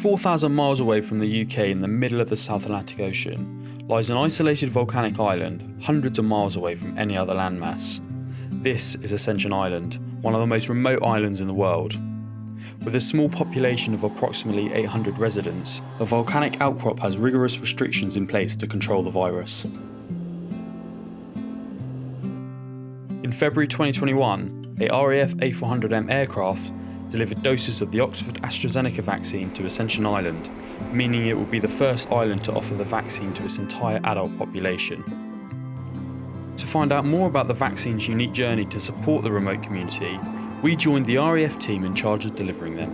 4,000 miles away from the UK in the middle of the South Atlantic Ocean lies an isolated volcanic island hundreds of miles away from any other landmass. This is Ascension Island, one of the most remote islands in the world. With a small population of approximately 800 residents, the volcanic outcrop has rigorous restrictions in place to control the virus. In February 2021, a RAF A400M aircraft delivered doses of the Oxford AstraZeneca vaccine to Ascension Island, meaning it will be the first island to offer the vaccine to its entire adult population. To find out more about the vaccine's unique journey to support the remote community, we joined the RAF team in charge of delivering them.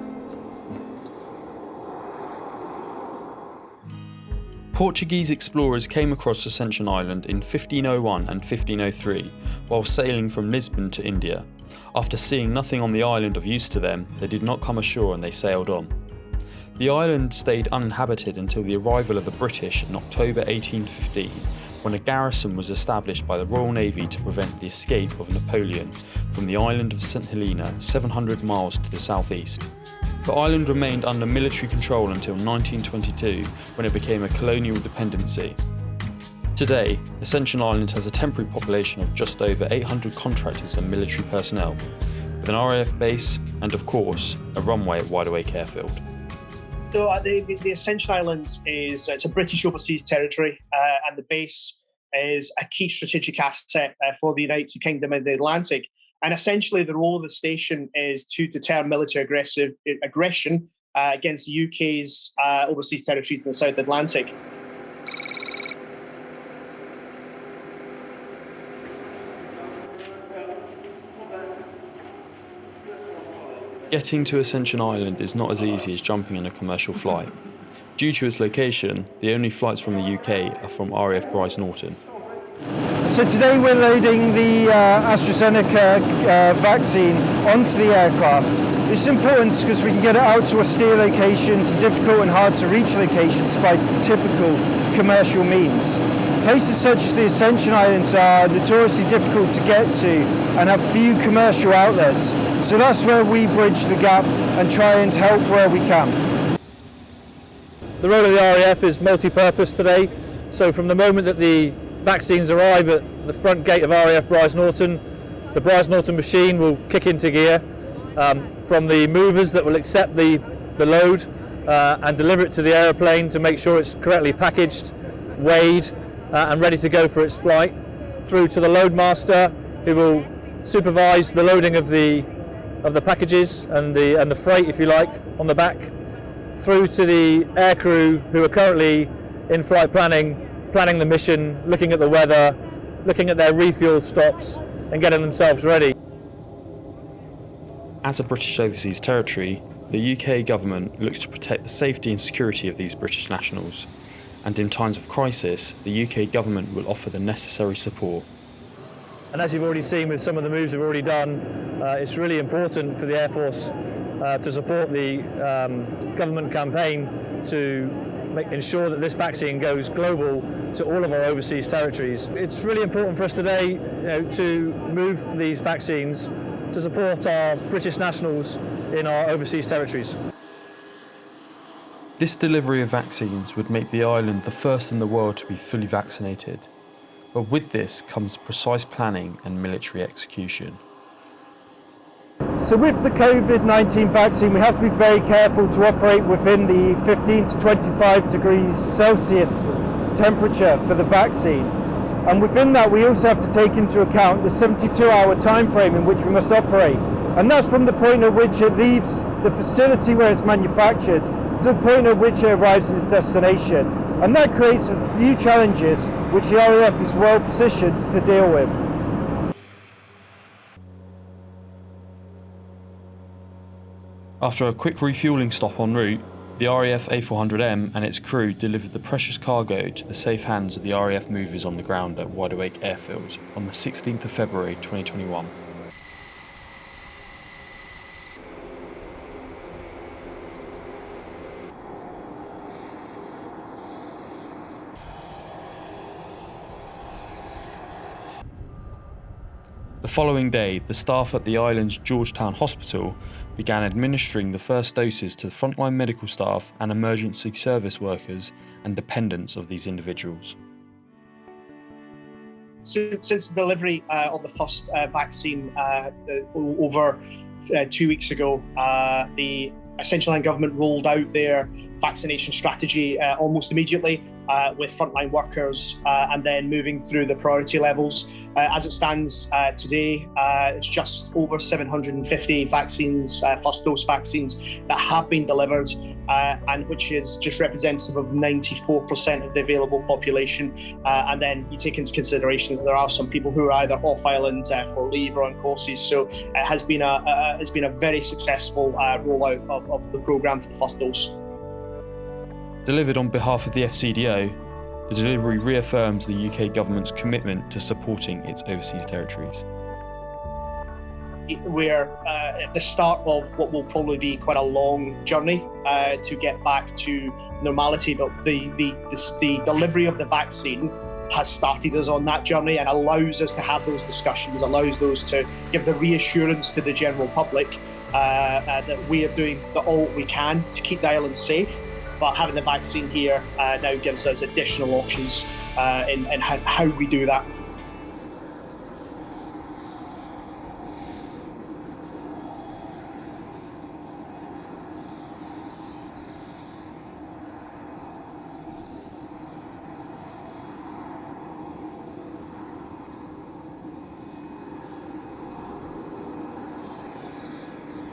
Portuguese explorers came across Ascension Island in 1501 and 1503 while sailing from Lisbon to India. After seeing nothing on the island of use to them, they did not come ashore and they sailed on. The island stayed uninhabited until the arrival of the British in October 1815, when a garrison was established by the Royal Navy to prevent the escape of Napoleon from the island of St Helena, 700 miles to the southeast. The island remained under military control until 1922, when it became a colonial dependency. Today, Ascension Island has a temporary population of just over 800 contractors and military personnel, with an RAF base and, of course, a runway at Wide Awake Airfield. So the Ascension Island it's a British overseas territory, and the base is a key strategic asset for the United Kingdom and the Atlantic. And essentially, the role of the station is to deter military aggression against the UK's overseas territories in the South Atlantic. Getting to Ascension Island is not as easy as jumping in a commercial flight. Due to its location, the only flights from the UK are from RAF Bryce Norton. So today we're loading the AstraZeneca vaccine onto the aircraft. This is important because we can get it out to austere locations, difficult and hard to reach locations by typical commercial means. Places such as the Ascension Islands are notoriously difficult to get to and have few commercial outlets. So that's where we bridge the gap and try and help where we can. The role of the RAF is multi-purpose today. So from the moment that the vaccines arrive at the front gate of RAF Bryce Norton, the Bryce Norton machine will kick into gear from the movers that will accept the load and deliver it to the aeroplane to make sure it's correctly packaged, weighed and ready to go for its flight, through to the loadmaster who will supervise the loading of the packages and the freight, if you like, on the back, through to the aircrew who are currently in flight planning the mission, looking at the weather, looking at their refuel stops and getting themselves ready. As a British overseas territory, the UK government looks to protect the safety and security of these British nationals, and in times of crisis, the UK government will offer the necessary support. And as you've already seen with some of the moves we've already done, it's really important for the Air Force to support the government campaign to ensure that this vaccine goes global to all of our overseas territories. It's really important for us today, to move these vaccines to support our British nationals in our overseas territories. This delivery of vaccines would make the island the first in the world to be fully vaccinated. But with this comes precise planning and military execution. So with the COVID-19 vaccine, we have to be very careful to operate within the 15 to 25 degrees Celsius temperature for the vaccine. And within that, we also have to take into account the 72-hour time frame in which we must operate. And that's from the point at which it leaves the facility where it's manufactured to the point at which it arrives at its destination. And that creates a few challenges which the RAF is well positioned to deal with. After a quick refuelling stop en route, the RAF A400M and its crew delivered the precious cargo to the safe hands of the RAF movers on the ground at Wide Awake Airfield on the 16th of February 2021. The following day, the staff at the island's Georgetown Hospital began administering the first doses to the frontline medical staff and emergency service workers and dependents of these individuals. Since the delivery of the first vaccine over 2 weeks ago, the Ascension Island government rolled out their vaccination strategy almost immediately with frontline workers and then moving through the priority levels. As it stands today, it's just over 750 vaccines, first dose vaccines that have been delivered, and which is just representative of 94% of the available population. And then you take into consideration that there are some people who are either off island for leave or on courses. So it has been a very successful rollout of the programme for the first dose. Delivered on behalf of the FCDO, the delivery reaffirms the UK government's commitment to supporting its overseas territories. We're at the start of what will probably be quite a long journey to get back to normality, but the delivery of the vaccine has started us on that journey and allows us to have those discussions, allows those to give the reassurance to the general public that we are doing all we can to keep the island safe. But having the vaccine here now gives us additional options in how we do that.